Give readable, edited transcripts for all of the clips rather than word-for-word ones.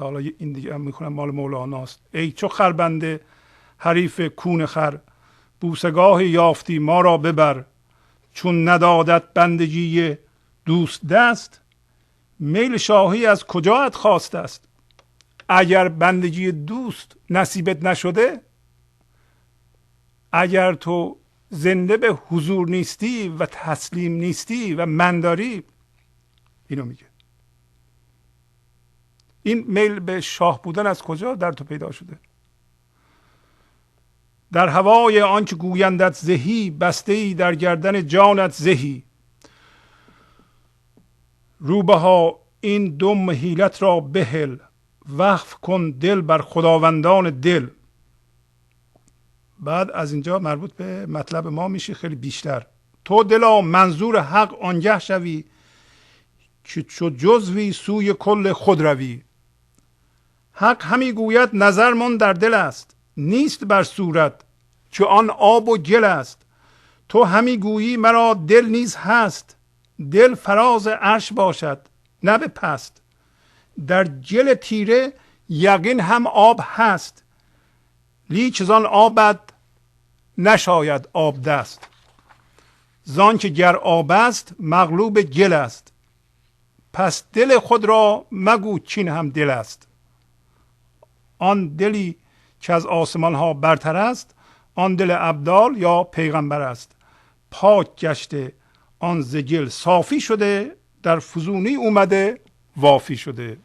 حالا این دیگه هم میکنم مال مولاناست. ای چو خربنده حریف کون خر، بوسگاه یافتی ما را ببر. چون ندادت بندگی دوست دست، میل شاهی از کجاات خواست است. اگر بندگی دوست نصیبت نشده، اگر تو زنده به حضور نیستی و تسلیم نیستی و منداری، اینو میگه. این میل به شاه بودن از کجا در تو پیدا شده؟ در هوای آنچه گویندت زهی، بسته ای در گردن جانت زهی. روبه ها این دم حیلت را بهل، وقف کن دل بر خداوندان دل. بعد از اینجا مربوط به مطلب ما میشه خیلی بیشتر. تو دلا منظور حق آنگه شوی، که چو جزوی سوی کل خود روی. حق همی گوید نظر من در دل است، نیست بر صورت که آن آب و گل است. تو همی گویی مرا دل نیز هست، دل فراز عرش باشد نه به پست. در گل تیره یقین هم آب هست، لیک زان آبد نشاید آب دست. زان که گر آب است مغلوب گل است، پس دل خود را مگو چین هم دل است. آن دلی که از آسمان ها برتر است، آن دل ابدال یا پیغمبر است. پاک گشته آن ز گل صافی شده، در فزونی اومده وافی شده.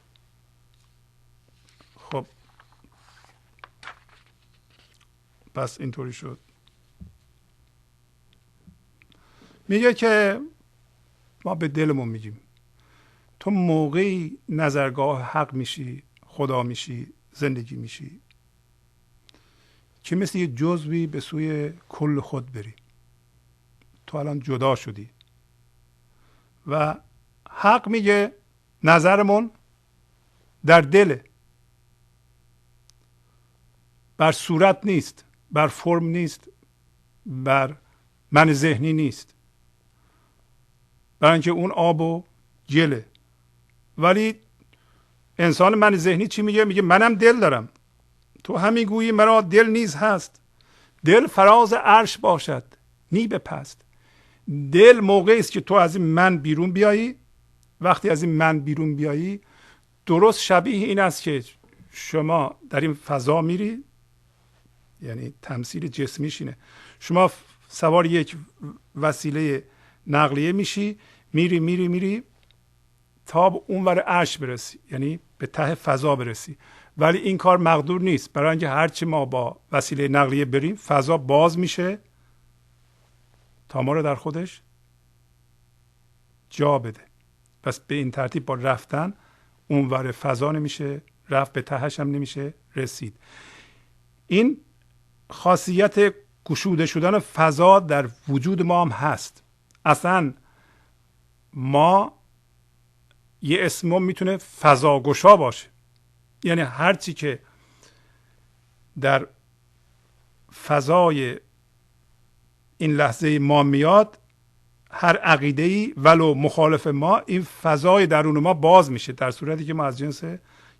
خب پس اینطوری شد. میگه که ما به دلمون میگیم تو موقعی نظرگاه حق میشی، خدا میشی، زندگی میشی که مثل یه جزوی به سوی کل خود بری. تو الان جدا شدی و حق میگه نظرمون در دله، بر صورت نیست، بر فرم نیست، بر من ذهنی نیست، برای اینکه اون آب و گله. ولی انسان من ذهنی چی میگه؟ میگه منم دل دارم. تو همی گویی مرا دل نیز هست، دل فراز عرش باشد نی به پست. دل موقعی است که تو از این من بیرون بیایی. وقتی از این من بیرون بیایی، درست شبیه این است که شما در این فضا میری، یعنی تمثیل جسمیش اینه، شما سوار یک وسیله نقلیه میشی، میری تا به اونور عرش برسی، یعنی به ته فضا برسی. ولی این کار مقدور نیست، برای اینکه هرچی ما با وسیله نقلیه بریم فضا باز میشه تا ما رو در خودش جا بده. پس به این ترتیب با رفتن اونور فضا نمیشه رفت، به تهش هم نمیشه رسید. این خاصیت گشوده شدن فضا در وجود ما هم هست. اصلا ما یه اسم میتونه فضاگشا باشه، یعنی هرچی که در فضای این لحظه ما میاد، هر عقیده‌ای ولو مخالف ما، این فضای درون ما باز میشه در صورتی که ما از جنس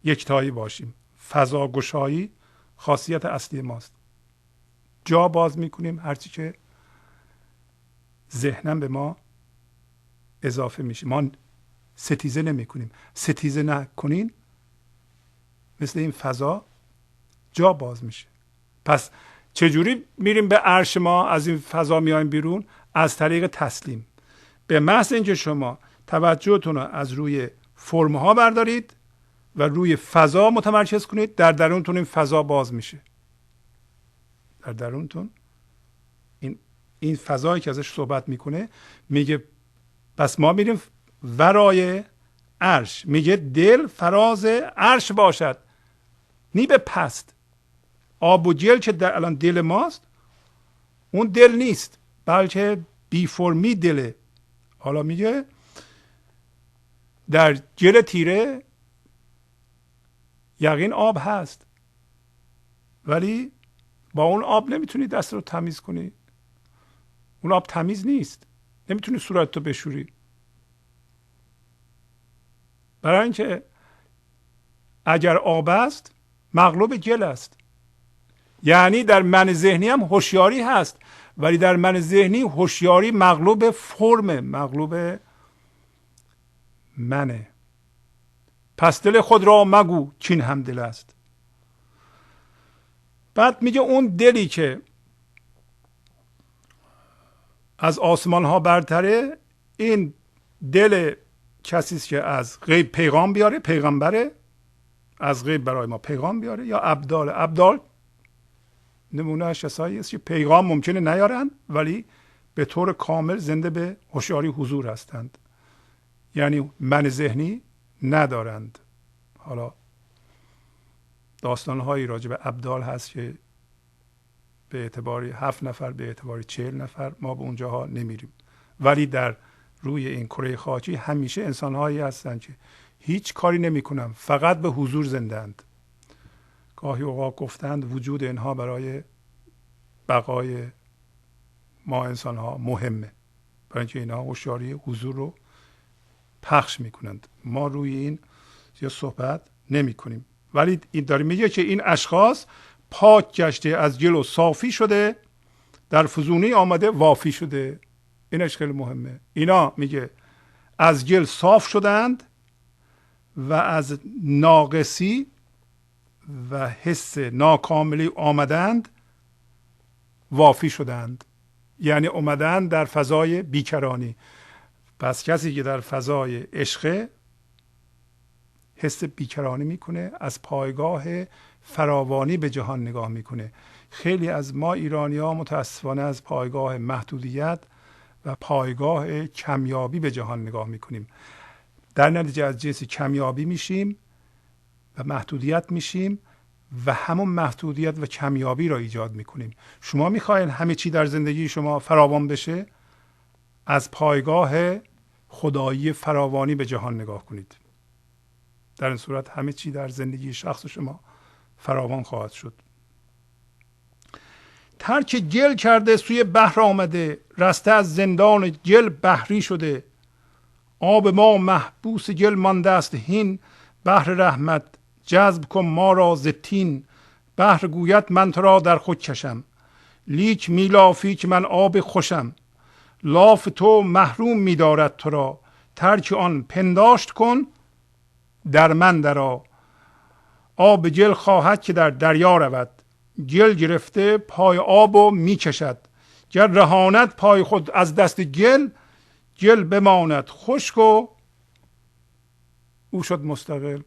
یکتایی باشیم. فضاگشایی خاصیت اصلی ماست. جا باز میکنیم هرچی که ذهنم به ما اضافه میشه. ما ستیزه نمیکنیم. ستیزه نکنین مثل این فضا جا باز میشه. پس چجوری میریم به عرش؟ ما از این فضا میایم بیرون از طریق تسلیم. به محض اینکه شما توجهتون رو از روی فرم ها بردارید و روی فضا متمرکز کنید، در درونتون این فضا باز میشه. در درونتون این فضایی که ازش صحبت میکنه، میگه پس ما میریم ورای عرش. میگه دل فراز عرش باشد نی به پست. آب و گل که در الان دل ماست، اون دل نیست، بلکه بی فرمی دله. حالا میگه در گل تیره یقین آب هست، ولی با اون آب نمیتونی دست رو تمیز کنی. اون آب تمیز نیست، نمیتونی صورت رو بشوری. برای اینکه اگر آب است مغلوب گل است. یعنی در من ذهنی هم هوشیاری هست، ولی در من ذهنی هوشیاری مغلوب فرم، مغلوب منه. پس دل خود را مگو چین هم دل است. بعد میگه اون دلی که از آسمان ها برتره، این دل کسی است که از غیب پیغام بیاره، پیغمبره، از غیب برای ما پیغام بیاره، یا ابدال نمونه کسایی است که پیغام ممکنه نیارن ولی به طور کامل زنده به هوشیاری حضور هستند، یعنی من ذهنی ندارند. حالا داستانهایی راجع به ابدال هست که به اعتباری 7 نفر، به اعتباری 40 نفر، ما به اونجاها نمیریم. ولی در روی این کره خاکی همیشه انسانهایی هستند که هیچ کاری نمیکنن، فقط به حضور زندند. گاهی اوقات گفتند وجود اینها برای بقای ما انسانها مهمه، برای اینکه اینها هوشیاری حضور رو پخش میکنند. ما روی این یا صحبت نمی کنیم. ولی این داره میگه که این اشخاص پاک گشته از گل و صافی شده، در فزونی آمده وافی شده. اینش خیلی مهمه. اینا میگه از گل صاف شدند و از ناقصی و حس ناکاملی آمدند وافی شدند، یعنی اومدند در فضای بیکرانی. پس کسی که در فضای عشق حس بیکرانی میکنه، از پایگاه فراوانی به جهان نگاه میکنه. خیلی از ما ایرانی ها متاسفانه از پایگاه محدودیت و پایگاه کمیابی به جهان نگاه میکنیم. در نتیجه از جنس کمیابی میشیم و محدودیت میشیم و همون محدودیت و کمیابی را ایجاد میکنیم. شما میخواین همه چی در زندگی شما فراوان بشه، از پایگاه خدایی فراوانی به جهان نگاه کنید. در این صورت همه چی در زندگی شخص شما فراوان خواهد شد. ترک گل کرده سوی بحر آمده، رسته از زندان گل بحری شده. آب ما محبوس گل مانده است هین، بحر رحمت جذب کن ما را ز طین. بحر گوید من تو را در خود کشم، لیک میلافی که من آب خوشم. لاف تو محروم می‌دارد تو را، ترک آن پنداشت کن در من درآ. آب گل خواهد که در دریا رود، گل گرفته پای آب و میکشد. گر رهاند پای خود از دست گل، گل بماند خشک و او شد مستقل.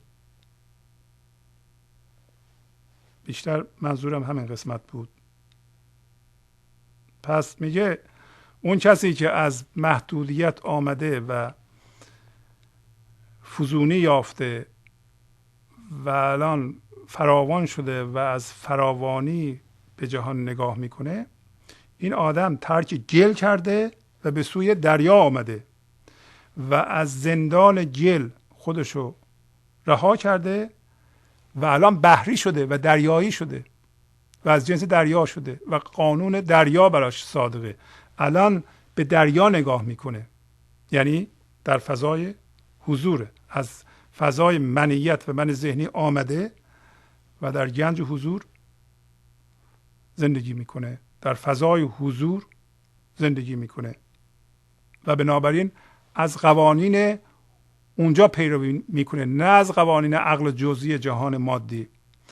بیشتر منظورم همین قسمت بود. پس میگه اون کسی که از محدودیت آمده و فزونی یافته و الان فراوان شده و از فراوانی به جهان نگاه میکنه، این آدم ترک گل کرده و به سوی دریا آمده و از زندان گل خودشو رها کرده و الان بحری شده و دریایی شده و از جنس دریا شده و قانون دریا براش صادقه. الان به دریا نگاه میکنه، یعنی در فضای حضور، از فضای منیت و من ذهنی آمده و در گنج حضور زندگی میکنه، در فضای حضور زندگی میکنه و بنابراین از قوانین اونجا پیروی میکنه، نه از قوانین عقل جزئی جهان مادی.